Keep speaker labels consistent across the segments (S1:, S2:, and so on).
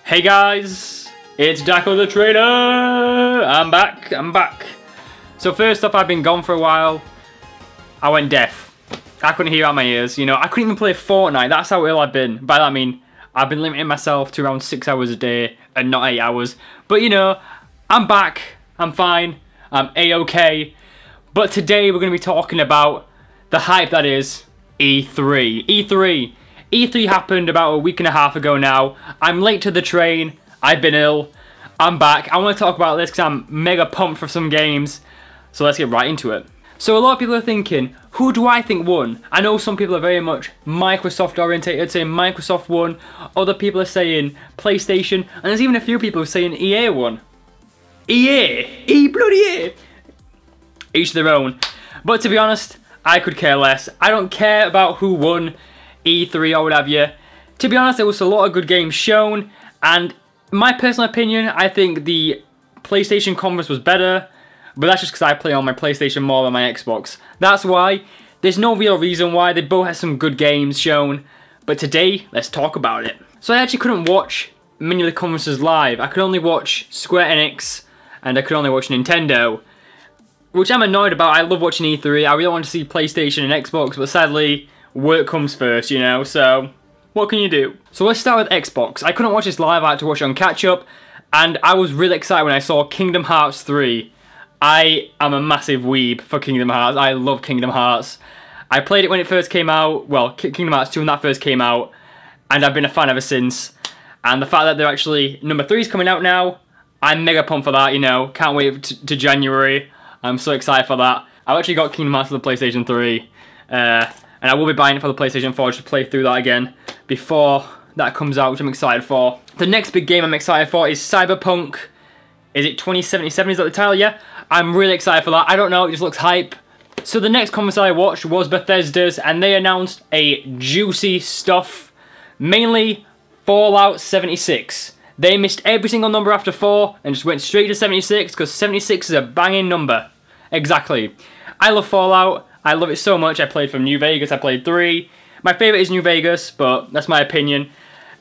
S1: Hey guys, it's Dako the Trader. I'm back. So first up, I've been gone for a while. I went deaf. I couldn't hear out my ears, you know. I couldn't even play Fortnite. That's how ill I've been. By that I mean, I've been limiting myself to around 6 hours a day and not 8 hours. But you know, I'm back. I'm fine. I'm A-okay. But today we're going to be talking about the hype that is E3. E3 happened about a week and a half ago now. I'm late to the train. I've been ill. I'm back. I want to talk about this because I'm mega pumped for some games. So let's get right into it. So a lot of people are thinking, who do I think won? I know some people are very much Microsoft orientated, saying Microsoft won. Other people are saying PlayStation. And there's even a few people who are saying EA won. EA! Bloody EA! Each their own. But to be honest, I could care less. I don't care about who won E3 or what have you. To be honest, there was a lot of good games shown, and my personal opinion, I think the PlayStation conference was better, but that's just because I play on my PlayStation more than my Xbox. That's why. There's no real reason why. They both had some good games shown, but today, let's talk about it. So I actually couldn't watch many of the conferences live. I could only watch Square Enix, and I could only watch Nintendo, which I'm annoyed about. I love watching E3. I really want to see PlayStation and Xbox, but sadly, work comes first, you know, so what can you do? So let's start with Xbox. I couldn't watch this live, I had to watch it on catch-up, and I was really excited when I saw Kingdom Hearts 3. I am a massive weeb for Kingdom Hearts. I love Kingdom Hearts. I played it when it first came out, well, Kingdom Hearts 2 when that first came out, and I've been a fan ever since. And the fact that they're actually, number 3 is coming out now, I'm mega pumped for that, you know, can't wait to January. I'm so excited for that. I've actually got Kingdom Hearts for the PlayStation 3, and I will be buying it for the PlayStation 4 just to play through that again before that comes out, which I'm excited for. The next big game I'm excited for is Cyberpunk. Is it 2077? Is that the title? Yeah. I'm really excited for that. I don't know, it just looks hype. So the next conference I watched was Bethesda's, and they announced a juicy stuff, mainly Fallout 76. They missed every single number after 4 and just went straight to 76 because 76 is a banging number. Exactly. I love Fallout. I love it so much. I played from New Vegas. I played 3. My favourite is New Vegas, but that's my opinion.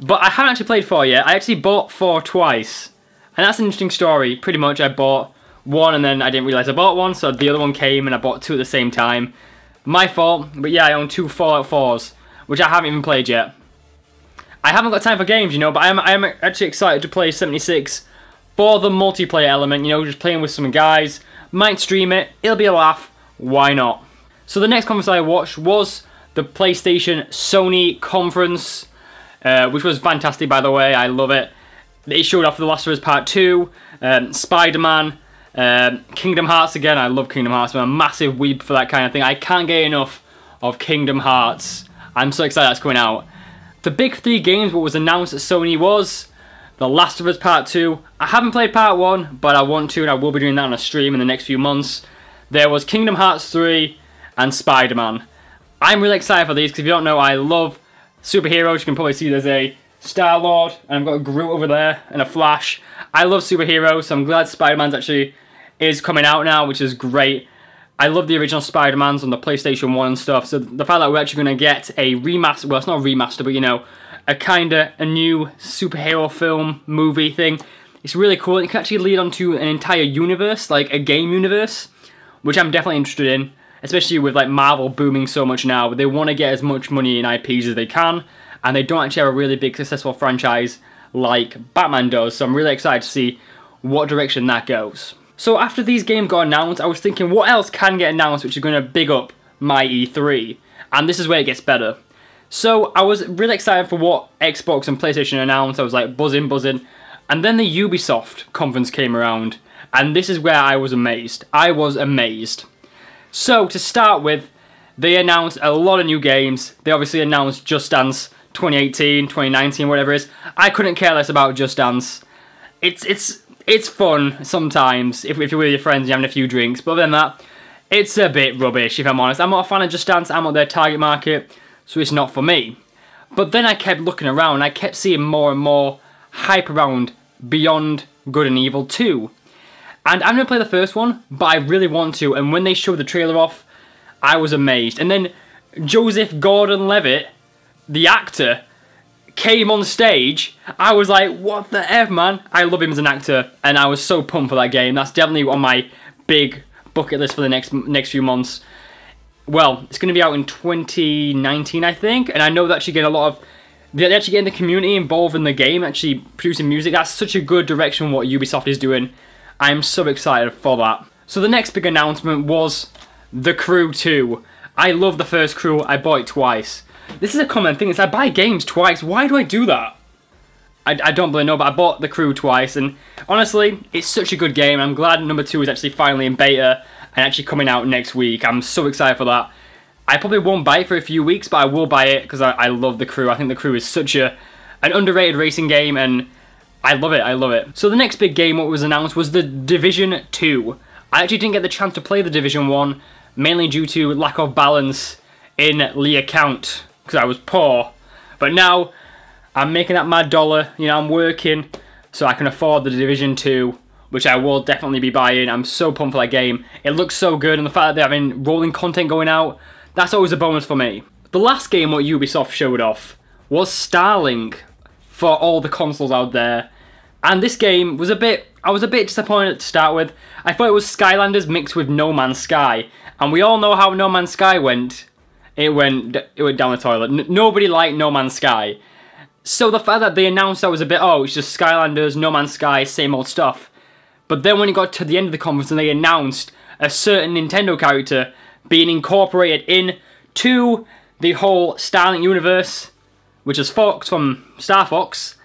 S1: But I haven't actually played 4 yet. I actually bought 4 twice. And that's an interesting story. Pretty much I bought 1 and then I didn't realise I bought 1, so the other one came and I bought 2 at the same time. My fault, but yeah, I own 2 Fallout 4s, which I haven't even played yet. I haven't got time for games, you know, but I am actually excited to play 76 for the multiplayer element, you know, just playing with some guys. Might stream it, it'll be a laugh, why not? So the next conference I watched was the PlayStation Sony conference, which was fantastic, by the way. I love it. It showed off The Last of Us Part 2, Spider-Man, Kingdom Hearts again. I love Kingdom Hearts. I'm a massive weeb for that kind of thing. I can't get enough of Kingdom Hearts. I'm so excited that's coming out. The big 3 games what was announced at Sony was The Last of Us Part 2. I haven't played Part 1, but I want to, and I will be doing that on a stream in the next few months. There was Kingdom Hearts 3 and Spider-Man. I'm really excited for these because if you don't know, I love superheroes. You can probably see there's a Star-Lord, and I've got a Groot over there, and a Flash. I love superheroes, so I'm glad Spider-Man's actually is coming out now, which is great. I love the original Spider-Mans on the PlayStation 1 and stuff, so the fact that we're actually going to get a remaster, well, it's not a remaster, but you know, a new superhero film, movie thing, it's really cool. It can actually lead on to an entire universe, like a game universe, which I'm definitely interested in, especially with like Marvel booming so much now. They want to get as much money in IPs as they can, and they don't actually have a really big successful franchise like Batman does, so I'm really excited to see what direction that goes. So after these games got announced, I was thinking what else can get announced which is going to big up my E3, and this is where it gets better. So I was really excited for what Xbox and PlayStation announced. I was like buzzing, and then the Ubisoft conference came around, and this is where I was amazed. I was amazed. So to start with, they announced a lot of new games. They obviously announced Just Dance 2018, 2019, whatever it is. I couldn't care less about Just Dance. It's fun sometimes if you're with your friends and you're having a few drinks, but other than that, it's a bit rubbish if I'm honest. I'm not a fan of Just Dance, I'm not their target market, so it's not for me. But then I kept looking around, I kept seeing more and more hype around Beyond Good and Evil 2. And I'm going to play the first one, but I really want to, and when they showed the trailer off, I was amazed. And then Joseph Gordon-Levitt, the actor, came on stage, I was like, what the F, man? I love him as an actor, and I was so pumped for that game. That's definitely on my big bucket list for the next few months. Well, it's going to be out in 2019, I think, and I know they're actually getting a lot of... They're actually getting the community involved in the game, actually producing music. That's such a good direction what Ubisoft is doing. I'm so excited for that. So the next big announcement was The Crew 2. I love the first Crew, I bought it twice. This is a common thing, is I buy games twice. Why do I do that? I don't really know, but I bought The Crew twice, and honestly, it's such a good game. I'm glad number 2 is actually finally in beta and actually coming out next week. I'm so excited for that. I probably won't buy it for a few weeks, but I will buy it because I love The Crew. I think The Crew is such an underrated racing game, and I love it, I love it. So the next big game what was announced was The Division 2. I actually didn't get the chance to play The Division 1, mainly due to lack of balance in the account, because I was poor. But now, I'm making that mad dollar, you know, I'm working, so I can afford The Division 2, which I will definitely be buying. I'm so pumped for that game. It looks so good, and the fact that they're having rolling content going out, that's always a bonus for me. The last game what Ubisoft showed off was Starlink for all the consoles out there. And this game was I was a bit disappointed to start with. I thought it was Skylanders mixed with No Man's Sky. And we all know how No Man's Sky went. It went down the toilet. Nobody liked No Man's Sky. So the fact that they announced that was a bit, oh, it's just Skylanders, No Man's Sky, same old stuff. But then when it got to the end of the conference and they announced a certain Nintendo character being incorporated into the whole Starlink universe, which is Fox from Star Fox,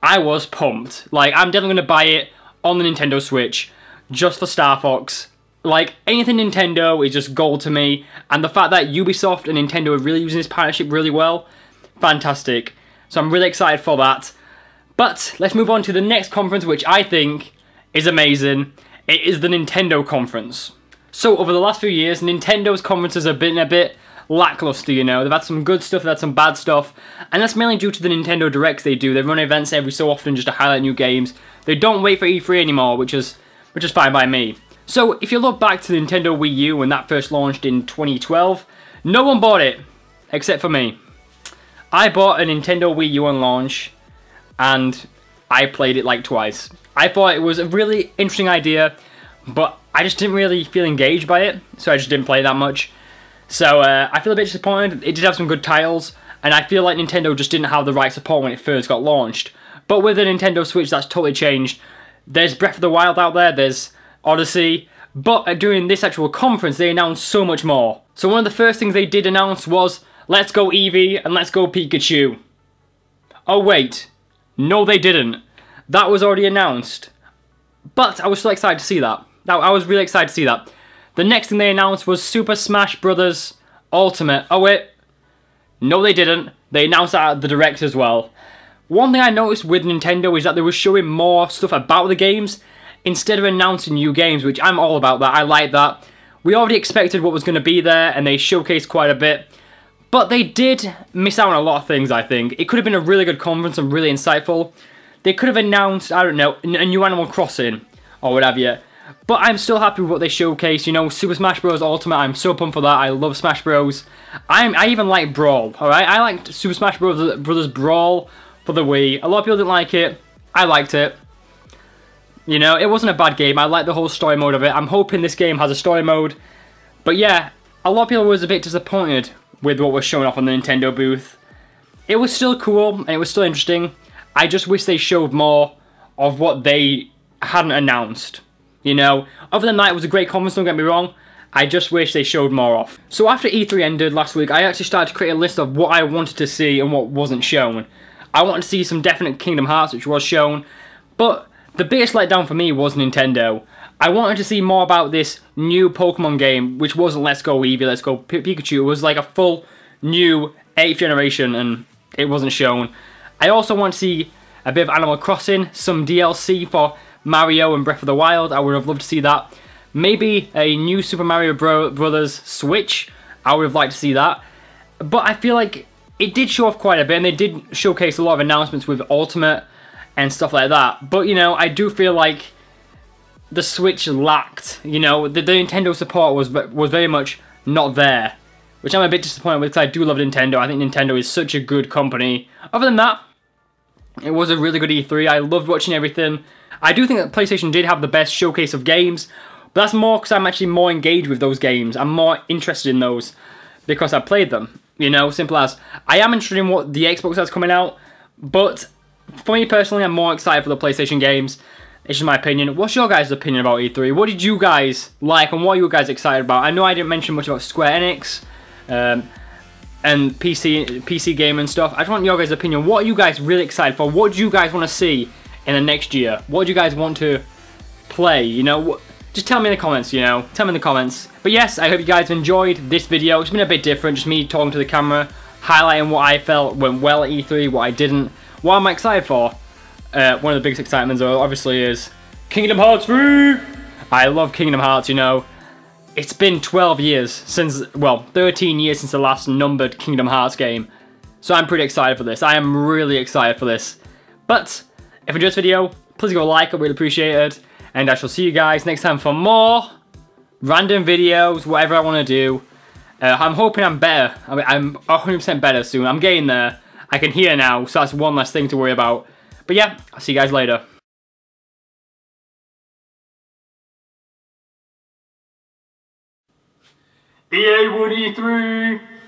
S1: I was pumped. Like, I'm definitely going to buy it on the Nintendo Switch just for Star Fox. Like, anything Nintendo is just gold to me, and the fact that Ubisoft and Nintendo are really using this partnership really well, fantastic. So I'm really excited for that. But let's move on to the next conference, which I think is amazing. It is the Nintendo conference. So over the last few years, Nintendo's conferences have been a bit lackluster, you know. They've had some good stuff, they've had some bad stuff, and that's mainly due to the Nintendo Directs they do. They run events every so often just to highlight new games. They don't wait for E3 anymore, which is fine by me. So if you look back to the Nintendo Wii U when that first launched in 2012, no one bought it, except for me. I bought a Nintendo Wii U on launch, and I played it like twice. I thought it was a really interesting idea, but I just didn't really feel engaged by it, so I just didn't play that much. So I feel a bit disappointed. It did have some good titles, and I feel like Nintendo just didn't have the right support when it first got launched. But with the Nintendo Switch, that's totally changed. There's Breath of the Wild out there, there's Odyssey, but during this actual conference, they announced so much more. So one of the first things they did announce was, let's go Eevee and let's go Pikachu. Oh wait, no they didn't. That was already announced. But I was still excited to see that. I was really excited to see that. The next thing they announced was Super Smash Bros. Ultimate. Oh wait, no they didn't. They announced that at the Direct as well. One thing I noticed with Nintendo is that they were showing more stuff about the games instead of announcing new games, which I'm all about that. I like that. We already expected what was going to be there, and they showcased quite a bit. But they did miss out on a lot of things, I think. It could have been a really good conference and really insightful. They could have announced, I don't know, a new Animal Crossing or whatever. But I'm still happy with what they showcased. You know, Super Smash Bros. Ultimate, I'm so pumped for that. I love Smash Bros. I even like Brawl, alright? I liked Super Smash Bros. Brawl for the Wii. A lot of people didn't like it. I liked it. You know, it wasn't a bad game. I like the whole story mode of it. I'm hoping this game has a story mode. But yeah, a lot of people was a bit disappointed with what was shown off on the Nintendo booth. It was still cool, and it was still interesting. I just wish they showed more of what they hadn't announced. You know, other than that, it was a great conference, don't get me wrong. I just wish they showed more off. So after E3 ended last week, I actually started to create a list of what I wanted to see and what wasn't shown. I wanted to see some definite Kingdom Hearts, which was shown, but the biggest letdown for me was Nintendo. I wanted to see more about this new Pokemon game, which wasn't Let's Go Eevee, Let's Go Pikachu. It was like a full new 8th generation, and it wasn't shown. I also want to see a bit of Animal Crossing, some DLC for Mario and Breath of the Wild. I would have loved to see that. Maybe a new Super Mario Brothers Switch. I would have liked to see that. But I feel like it did show off quite a bit, and they did showcase a lot of announcements with Ultimate and stuff like that. But, you know, I do feel like the Switch lacked, you know, the Nintendo support was very much not there which I'm a bit disappointed with because I do love Nintendo. I think Nintendo is such a good company. Other than that, it was a really good E3. I loved watching everything. I do think that PlayStation did have the best showcase of games, but that's more because I'm actually more engaged with those games. I'm more interested in those because I played them. You know, simple as. I am interested in what the Xbox has coming out, but for me personally, I'm more excited for the PlayStation games. It's just my opinion. What's your guys' opinion about E3? What did you guys like and what are you guys excited about? I know I didn't mention much about Square Enix and PC game and stuff. I just want your guys' opinion. What are you guys really excited for? What do you guys want to see in the next year? What do you guys want to play? You know, just tell me in the comments, you know. Tell me in the comments. But yes, I hope you guys enjoyed this video. It's been a bit different, just me talking to the camera, highlighting what I felt went well at E3, what I didn't, what I'm excited for. One of the biggest excitements obviously is Kingdom Hearts 3! I love Kingdom Hearts, you know. It's been 12 years since, well, 13 years since the last numbered Kingdom Hearts game. So I'm pretty excited for this. I am really excited for this. But, if you enjoyed this video, please give a like, I'd really appreciate it. And I shall see you guys next time for more random videos, whatever I want to do. I'm hoping I'm better. I mean, I'm 100% better soon. I'm getting there. I can hear now, so that's one less thing to worry about. But yeah, I'll see you guys later. EA Wood E3!